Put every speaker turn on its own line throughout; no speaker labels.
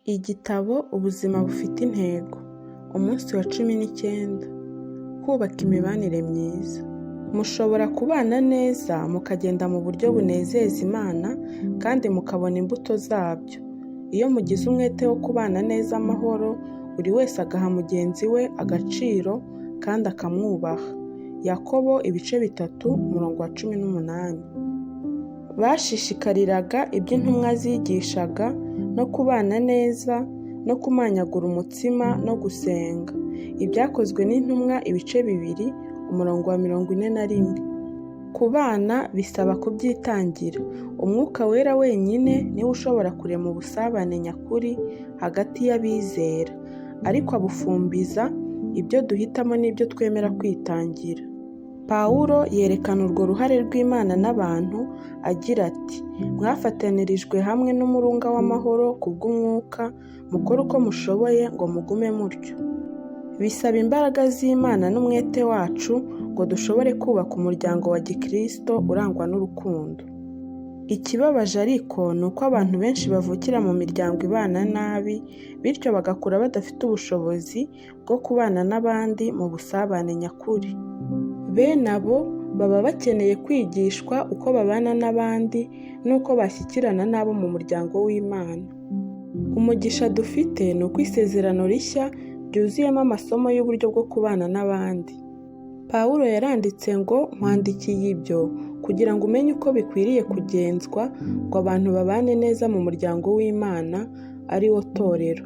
Igitabo Ubuzima bufite intego, umunsi wa 19, kubaka imibanire myiza. Mushobora kubana neza mukagenda mu buryo bunezeza Imana kandi mukabona imbuto zabyo. Iyo mugize umwete wo kubana neza amahoro, buri wese agaha mugenzi we agaciro kandi akamwubaha. Yakobo 3:18. Bashishikariraga ibyo intumwa zigishaga no kubana neza no kumanyagura umutsima no gusenga. Ibyakozwe n'intumwa 2:41. Kubana bisaba kubyitangira. Umwuka Wera wenyine niwe ushobora kurema ubusabane nyakuri hagati y'abizera, ariko abufumbiza ibyo duhitamo n'ibyo twemera kwitangira. Pawulo yerekana urwo ruhare rw'Imana n'abantu agira ati, mwafatanirijwe hamwe n'umurunga w'amahoro kubw'umwuka, mukore uko mushoboye ngo mugume mutyo. Bisaba imbaraga z'Imana n'umwete wacu ngo dushobore kubaka umuryango wa Gikristo urangwa n'urukundo. Ikibabaje ariko ni uko abantu benshi bavukira mu miryango ibana nabi, bityo bagakura badafite ubushobozi bwo kubana n'abandi mu busabane nyakuri. Bene abo baba bakeneye kwigishwa uko babana n'abandi n'uko bashyikirana n'abo mu muryango w'Imana. Umugisha dufite ni uko isezerano rishya ryuzuyemo amasomo y'uburyo bwo kubana n'abandi. Pawulo yaranditse ngo, nkwandikiye ibyo kugira ngo umenye uko bikwiriye kugenzwa ngo abantu babane neza mu muryango w'Imana, ari wo torero.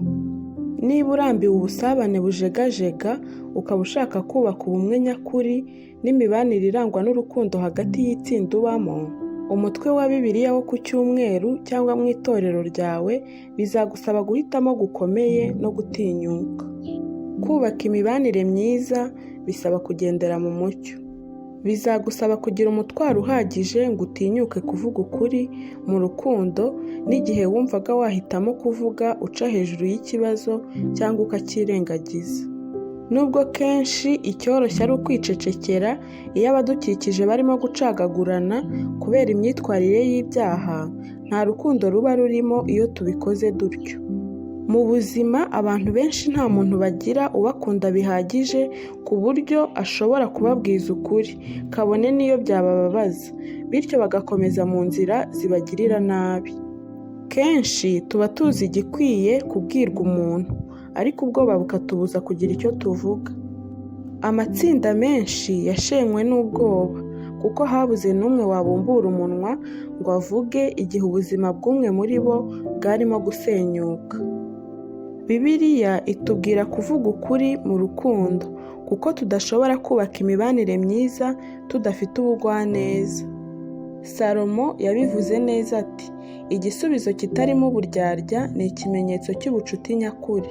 Niba urambiwe ubusabane bujegajega, ukaba ushaka kubaka ubumwe nyakuri n'imibanire irangwa n'urukundo hagati y'itsinda ubamo, umutwe wa Bibiliya wo ku cyumweru cyangwa mu itorero ryawe bizagusaba guhitamo gukomeye no gutinyuka. Kubaka imibanire myiza bisaba kugendera mu mucyo. Bizagusaba kugira umutwaro uhagije ngo utinyuke kuvuga ukuri mu rukundo, n'igihe wumvaga wahitamo kuvuga uca hejuru y'ikibazo cyangwa ukacyirengagiza. Nubwo kenshi icyoroshye ari ukwicecekera iyo abadukikije barimo gucagagurana kubera imyitwarire y'ibyaha, nta rukundo ruba rurimo iyo tubikoze dutyo. Mu buzima abantu benshi nta muntu bagira ubakunda bihagije ku buryo ashobora kubabwiza ukuri, kabone n'iyo byabababaza, bityo bagakomeza mu nzira zibagirira nabi. Kenshi tuba tuzi igikwiye kubwirwa umuntu, ariko ubwoba bukatubuza kugira icyo tuvuga. Amatsinda menshi yashenywe n'ubwoba, kuko habuze n'umwe wabumbura umunwa ngo avuge igihe ubuzima bw'umwe muri bo bwarimo gusenyuka. Bibiliya itubwira kuvuga ukuri mu rukundo, kuko tudashobora kubaka imibanire myiza tudafite ubugwaneza. Salomo yabivuze neza ati, igisubizo kitarimo uburyarya ni ikimenyetso cy'ubucuti nyakuri.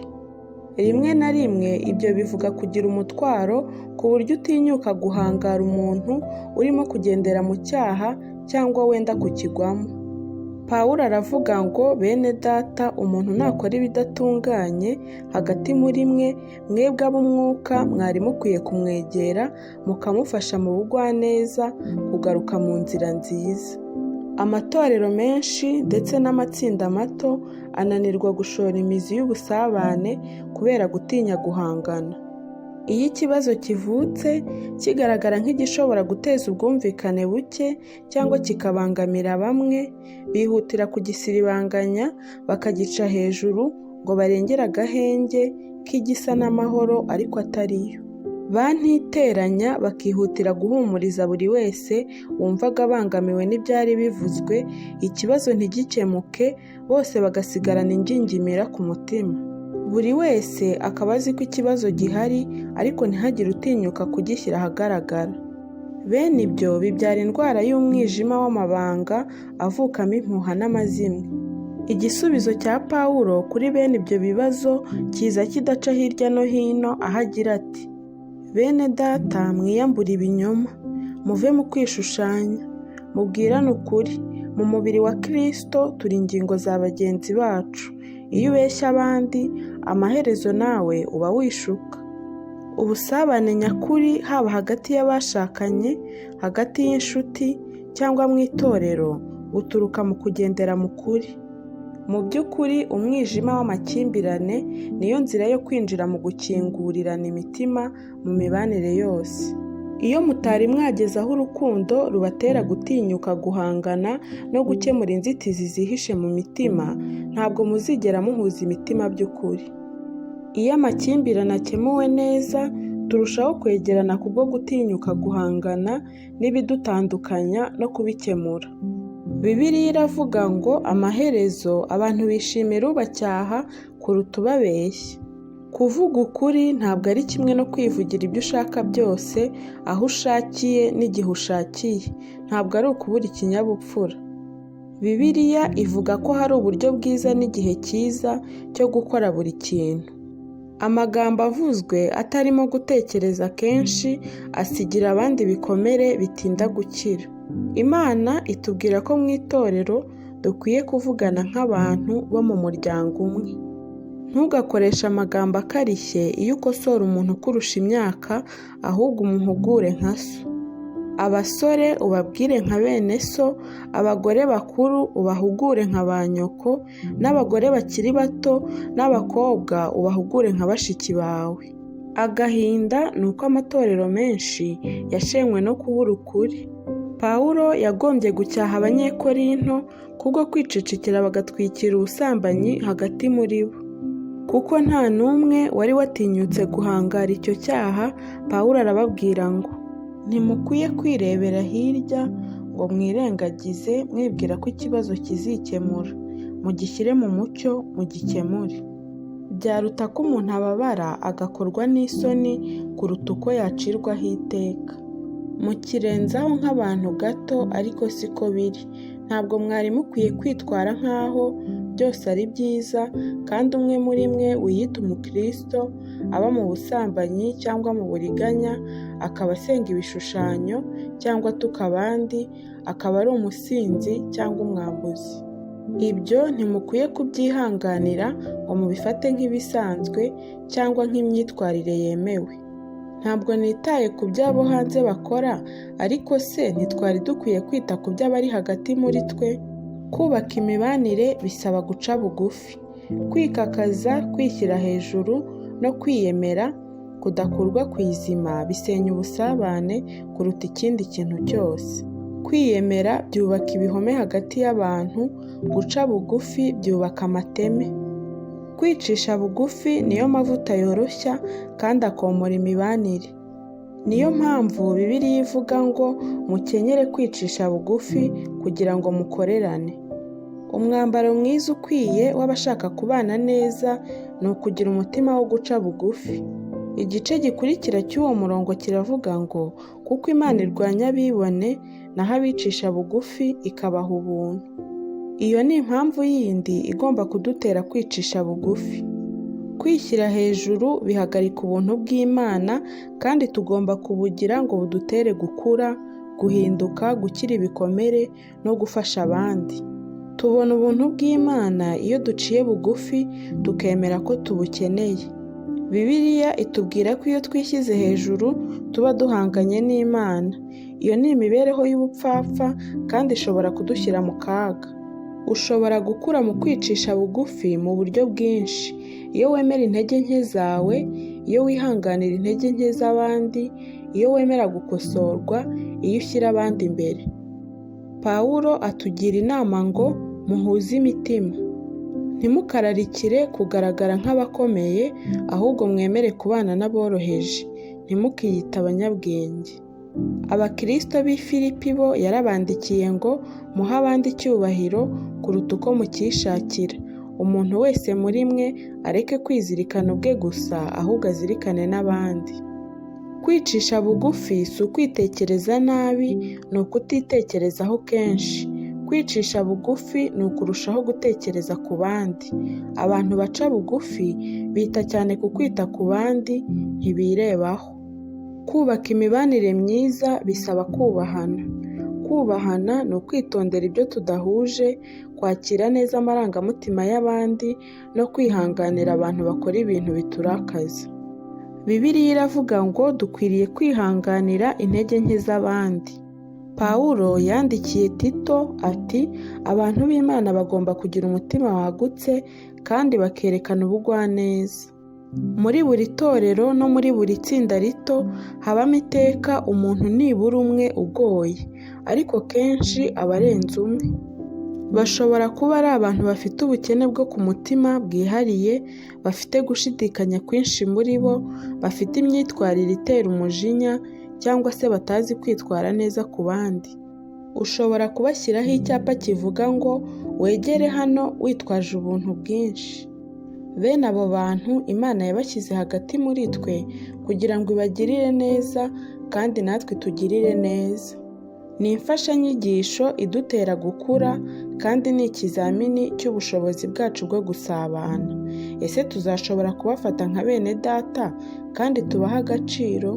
Rimwe na rimwe ibyo bivuga kugira umutwaro ku buryo utinyuka guhangara umuntu urimo kugendera mu cyaha cyangwa wenda kukigwamo. Pawulo aravuga ngo, bene data, umuntu nakora ibidatunganye hagati muri mwe, mwebwe ab'umwuka mwari mukwiye kumwegera mukamufasha mu bugwaneza kugaruka mu nzira nziza. Amatorero menshi ndetse n'amatsinda mato ananirwa gushora imizi y'ubusabane kubera gutinya guhangana. Iyo ikibazo kivutse kigaragara nk'igishobora guteza ubwumvikane buke cyangwa kikabangamira bamwe, bihutira kugisiribanganya bakagica hejuru ngo barengere agahenge k'igisa n'amahoro ariko atariyo. Bantiteranya bakihutira guhumuriza buri wese wumvaga abangamiwe n'ibyari bivuzwe, ikibazo ntigikemuke, bose bagasigarana ingingimira ku mutima. Buri wese akaba azi ko ikibazo gihari, ariko ntihagire utinyuka kugishyira ahagaragara. Bene ibyo bibyara indwara y'umwijima w'amabanga avukamo impuha n'amazimwe. Igisubizo cya Pawulo kuri bene ibyo bibazo kiza kidaca hirya no hino, aho agira ati, bene data, mwiyambure ibinyoma, muve mu kwishushanya, mubwirane ukuri. Mu mubiri wa Kristo turi ingingo za bagenzi bacu. Iyo ubeshya abandi, amaherezo nawe uba wishuka. Ubusabane nyakuri, haba hagati y'abashakanye, hagati y'inshuti cyangwa mu itorero, buturuka mu kugendera mu kuri. Mu by'ukuri umwijima w'amakimbirane niyo nzira yo kwinjira mu gukingurirana imitima mu mibanire yose. Iyo mutari mwageze aho urukundo rubatera gutinyuka guhangana no gukemura inzitizi zihishe mu mitima, ntabwo muzigera muhuza imitima by'ukuri. Iyo amakimbirane akemuwe neza, turushaho kwegerana kubwo gutinyuka guhangana n'ibidutandukanya no kubikemura. Bibiliya iravuga ngo amaherezo abantu bishimira ubacyaha kuruta ubabeshya. Kuvuga ukuri ntabwo ari kimwe no kwivugira ibyo ushaka byose aho ushakiye n'igihe ushakiye. Ntabwo ari ukubura ikinyabupfura. Bibiliya ivuga ko hari uburyo bwiza n'igihe cyiza cyo gukora buri kintu. Amagambo avuzwe atarimo gutekereza kenshi asigira abandi ibikomere bitinda gukira. Imana itubwira ko mu itorero dukwiye kuvugana nk'abantu bo mu muryango umwe. Ntugakoreshe amagambo akarishye iyo ukosora umuntu ukurusha imyaka, ahubwo umuhugure nka so. Abasore ubabwire nka bene so, abagore bakuru ubahugure nka ba nyoko, n'abagore bakiri bato n'abakobwa ubahugure nka bashiki bawe. Agahinda ni uko amatorero menshi yashenywe no kubura ukuri. Pawulo yagombye gucyaha abanyekorinto kubwo kwicecekera bagatwikira ubusambanyi hagati muri bo. Kuko nta n'umwe wari watinyutse guhangara icyo cyaha, Pawulo arababwira ngo ntimukwiye kwirebera hirya ngo mwirengagize mwibwira ko ikibazo kizikemura. Mugishyire mu mucyo, mugikemure. Byaruta ko umuntu ababara agakorwa n'isoni kuruta uko yacirwaho iteka. Mukirenzaho nk'abantu gato, ariko siko biri. Ntabwo mwari mukwiye kwitwara nk'aho byose ari byiza, kandi umwe muri mwe wiyita umukristo aba mu busambanyi cyangwa mu buriganya, akaba asenga ibishushanyo cyangwa atuka abandi, akaba ari umusinzi cyangwa umwambuzi. Ibyo ntimukwiye kubyihanganira ngo mubifate nk'ibisanzwe cyangwa nk'imyitwarire yemewe. Ntabwo nitaye ku byo abo hanze bakora, ariko se ntitwari dukwiye kwita ku byo abari hagati muri twe? Kubaka imibanire bisaba guca bugufi. Kwikakaza, kwishyira hejuru no kwiyemera kudakurwa ku izima bisenya ubusabane kuruta ikindi kintu cyose. Kwiyemera byubaka ibihome hagati y'abantu, guca bugufi byubaka amateme. Kwicisha bugufi niyo mavuta yoroshya kandi akomora imibanire. Niyo mpamvu Bibiliya ivuga ngo mukenyere kwicisha bugufi kugira ngo mukorerane. Umwambaro mwiza ukwiye w'abashaka kubana neza ni ukugira umutima wo guca bugufi. Igice gikurikira cy'uwo murongo kiravuga ngo kuko Imana irwanya abibone, naho abicisha bugufi ikabaha ubuntu. Iyo ni impamvu yindi igomba kudutera kwicisha bugufi. Kwishyira hejuru bihagarika ubuntu bw'Imana, kandi tugomba kubugira ngo budutere gukura, guhinduka, gukira ibikomere no gufasha abandi. Tubona ubuntu bw'Imana iyo duciye bugufi tukemera ko tubukeneye. Bibiliya itubwira ko iyo twishyize hejuru tuba duhanganye n'Imana. Iyo ni imibereho y'ubupfapfa kandi ishobora kudushyira mu kaga. Ushobora gukura mu kwicisha bugufi mu buryo bwinshi. Iyo wemera intege nke zawe, iyo wihanganira intege nke z'abandi, iyo wemera gukosorwa, iyo ushyira abandi imbere. Pawulo atugira inama ngo muhuze imitima. Ntimukararikire kugaragara nk'abakomeye, ahubwo mwemere kubana n'aboroheje. Ntimukiyite abanyabwenge. Abakristo b'i Filipi bo yarabandikiye ngo muhe abandi icyubahiro kuruta uko mukishakira. Umuntu wese muri mwe areke kwizirikana ubwe gusa, ahubwo azirikane n'abandi. Kwicisha bugufi si ukwitekereza nabi, ni ukutitekerezaho kenshi. Kwicisha bugufi ni ukurushaho gutekereza ku bandi. Abantu baca bugufi bita cyane ku kwita ku bandi, ntibirebaho. Kubaka imibanire myiza bisaba kubahana. Kubahana ni ukwitondera ibyo tudahuje, kwakira neza amarangamutima y'abandi no kwihanganira abantu bakora ibintu biturakaza. Bibiliya iravuga ngo dukwiriye kwihanganira intege nke z'abandi. Pawulo yandikiye Tito ati abantu b'Imana bagomba kugira umutima wagutse kandi bakerekana ubugwaneza. Muri buri torero no muri buri tsinda rito habamo iteka umuntu nibura umwe ugoye, ariko kenshi aba arenze umwe. Bashobora kuba ari abantu bafite ubukene bwo ku mutima bwihariye, bafite gushidikanya kwinshi muri bo, bafite imyitwarire itera umujinya, cyangwa se batazi kwitwara neza ku bandi. Ushobora kubashyiraho icyapa kivuga ngo wegere hano witwaje ubuntu bwinshi. Bene abo bantu Imana yabashyize hagati muri twe kugira ngo ibagirire neza kandi natwe tugirire neza. Ni imfashanyigisho idutera gukura kandi ni ikizamini cy'ubushobozi bwacu bwo gusabana. Ese tuzashobora kubafata nka bene data kandi tubaha agaciro?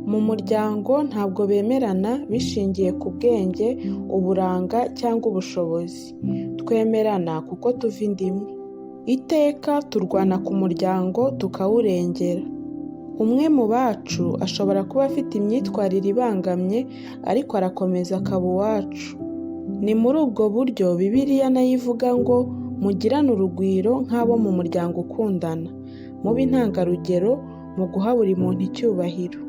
Mu muryango ntabwo bemerana bishingiye ku bwenge, uburanga cyangwa ubushobozi. Twemerana kuko tuva inda imwe. Iteka turwana ku muryango tukawurengera. Umwe mu bacu ashobora kuba afite imyitwarire ibangamye ariko arakomeza akaba uwacu. Ni muri ubwo buryo Bibiliya nayo ivuga ngo mugirane urugwiro nk'abo mu muryango ukundana, mube intangarugero mu guha buri muntu icyubahiro.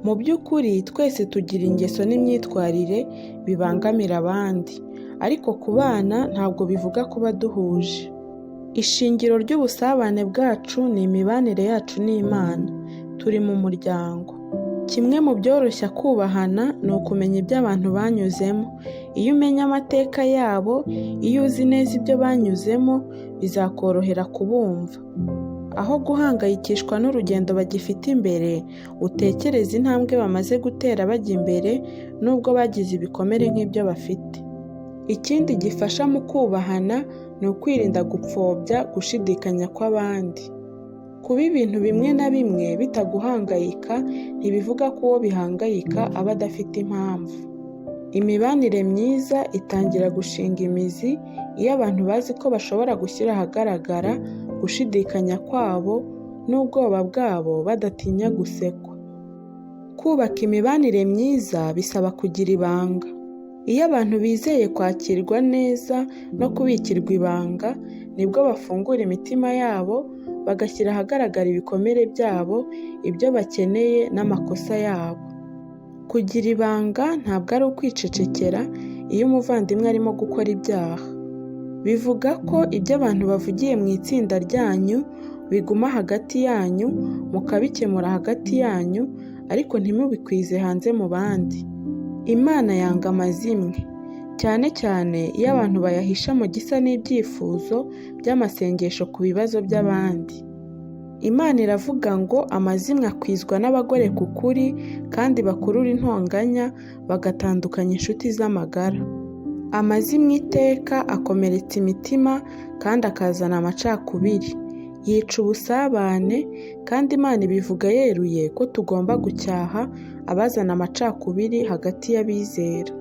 Mu by'ukuri twese tugira ingeso n'imyitwarire bibangamira abandi, ariko kubana ntabwo bivuga kuba duhuje. Ishingiro ry'ubusabane bwacu ni imibanire yacu n'Imana. Turi mu muryango. Kimwe mu byoroshya kubahana ni ukumenya ibyo abantu banyuzemo. Iyo umenya amateka yabo, iyo uzi neza ibyo banyuzemo, bizakorohera kubumva. Aho guhangayikishwa n'urugendo bagifite imbere, utekereze intambwe bamaze gutera bajya imbere nubwo bagize ibikomere nk'ibyo bafite. Ikindi gifasha mu kubahana ni ukwirinda gupfobya gushidikanya kw'abandi. Kuba ibintu bimwe na bimwe bitaguhangayika ntibivuga ko uwo bihangayika aba adafite impamvu. Imibanire myiza itangira gushinga imizi iyo abantu bazi ko bashobora gushyira ahagaragara gushidikanya kwabo n'ubwoba bwabo badatinya gusekwa. Kubaka imibanire myiza bisaba kugira ibanga. Iyo abantu bizeye kwakirwa neza no kubikirwa ibanga, nibwo bafungura imitima yabo bagashyira ahagaragara ibikomere byabo, ibyo bakeneye n'amakosa yabo. Kugira ibanga ntabwo ari ukwicecekera iyo umuvandimwe arimo gukora ibyaha. Bivuga ko ibyo abantu bavugiye mu itsinda ryanyu biguma hagati yanyu, mukabikemura hagati yanyu, ariko ntimubikwize hanze mu bandi. Imana yanga amazimwe, cyane cyane iyo abantu bayahisha mu gisa n'ibyifuzo by'amasengesho ku bibazo by'abandi. Imana iravuga ngo amazimwe akwizwa n'abagore ku kuri kandi bakurura intonganya bagatandukanya inshuti z'amagara. Amazimwe iteka akomeretsa imitima kandi akazana amacakubiri, yica ubusabane, kandi Imana ibivuga yeruye ko tugomba gucyaha abazana amacakubiri hagati y'abizera.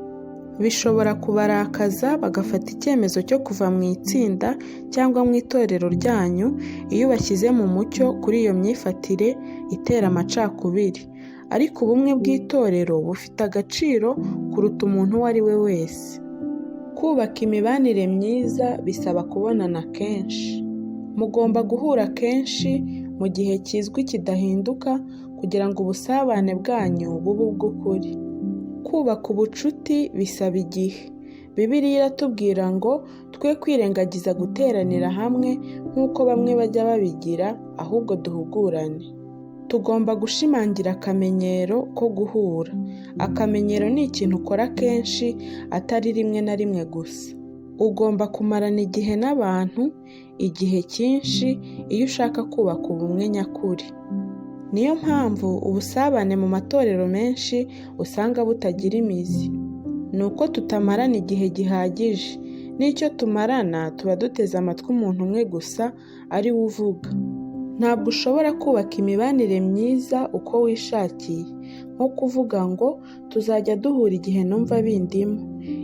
Bishobora kubarakaza bagafata icyemezo cyo kuva mu itsinda cyangwa mu itorero ryanyu iyo bashyize mu mucyo kuri iyo myifatire itera amacakubiri, ariko ubumwe bw'itorero bufite agaciro kuruta umuntu uwo ari we wese. Kubaka imibanire myiza bisaba kubonana kenshi. Mugomba guhura kenshi mu gihe kizwi kidahinduka kugira ngo ubusabane bwanyu bube ubw'ukuri. Kubaka ubucuti bisaba igihe. Bibiliya iratubwira ngo twe kwirengagiza guteranira hamwe nk'uko bamwe bajya babigira, ahubwo duhugurane. Tugomba gushimangira akamenyero ko guhura. Akamenyero ni ikintu ukora kenshi, atari rimwe na rimwe gusa. Ugomba kumarana igihe n'abantu, igihe cyinshi, iyo ushaka kubaka ubumwe nyakuri. Niyo mpamvu ubusabane mu matorero menshi usanga butagira imizi. Ni uko tutamarana igihe gihagije. N'icyo tumarana tuba duteze amatwi umuntu umwe gusa, ari we uvuga. Ntabwo ushobora kubaka imibanire myiza uko wishakiye, nko kuvuga ngo tuzajya duhura igihe numva bindimo.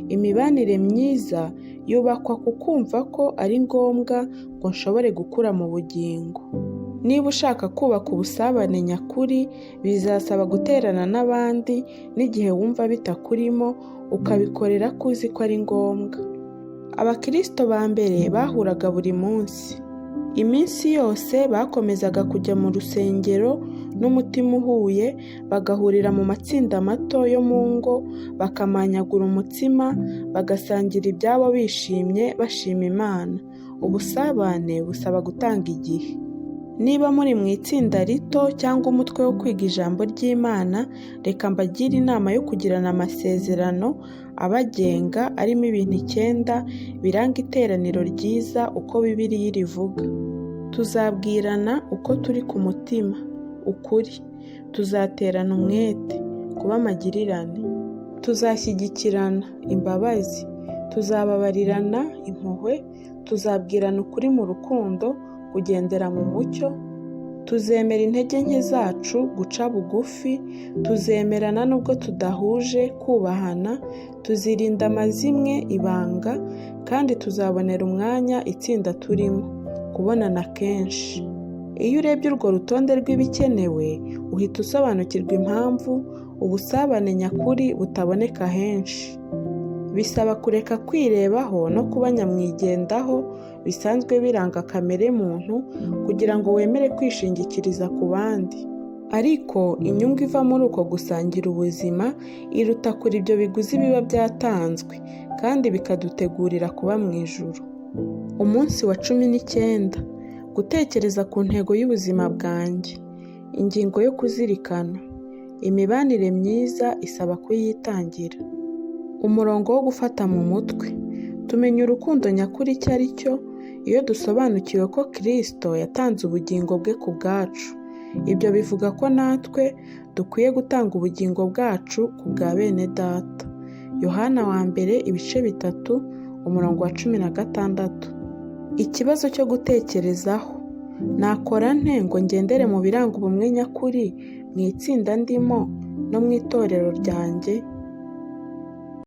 Imibanire myiza yubakwa ku kumva ko ari ngombwa ngo nshobore gukura mu bugingo. Niba ushaka kubaka ubusabane nyakuri, bizasaba guterana n'abandi n'igihe wumva bitakurimo, ukabikorera ko uzi ko ari ngombwa. Abakristo ba mbere bahuraga buri munsi. Iminsi yose bakomezaga kujya mu rusengero n'umutima uhuye, bagahurira mu matsinda mato yo mu ngo, bakamanyagura umutsima, bagasangira ibyabo bishimye bashima Imana. Ubusabane busaba gutanga igihe. Niba muri mu itsinda rito cyangwa umutwe wo kwiga ijambo ry'Imana, reka mbagire inama yo kugirana amasezerano abagenga arimo ibintu 9 biranga iteraniro ryiza uko Bibiliya rivuga. Tuzabwirana uko turi ku mutima, ukuri. Tuzaterana umwete, kuba magirirane. Tuzashyigikirana, imbabazi. Tuzababarirana, impuhwe. Tuzabwirana ukuri mu rukundo, kugendera mu mucyo. Tuzemera intege nke zacu, guca bugufi. Tuzemerana nubwo tudahuje, kubahana. Tuzirinda amazimwe, ibanga, kandi tuzabonera umwanya itsinda turimo, kubonana kenshi. Iyo urebye urwo rutonde rw'ibikenewe, uhita usobanukirwa impamvu ubusabane nyakuri butaboneka henshi. Bisaba kureka kwirebaho no kuba nyamwigendaho bisanzwe biranga kamere muntu, kugira ngo wemere kwishingikiriza ku bandi. Ariko inyungu iva muri uko gusangira ubuzima iruta kuri ibyo biguzi biba byatanzwe, kandi bikadutegurira kuba mu ijuru. Umunsi wa 19: gutekereza ku ntego y'ubuzima bwanjye. Ingingo yo kuzirikana: imibanire myiza isaba kuyitangira. Umurongo wo gufata mu mutwe: tumenya urukundo nyakuri icyo ari cyo iyo dusobanukiwe ko Kristo yatanze ubugingo bwe ku bwacu. Ibyo bivuga ko natwe dukwiye gutanga ubugingo bwacu ku bwa bene data. Yohana 1:3, umurongo wa 16. Ikibazo cyo gutekerezaho: nakora nte ngo ngendere mu biranga ubumwe nyakuri mu itsinda ndimo no mu itorero ryanjye?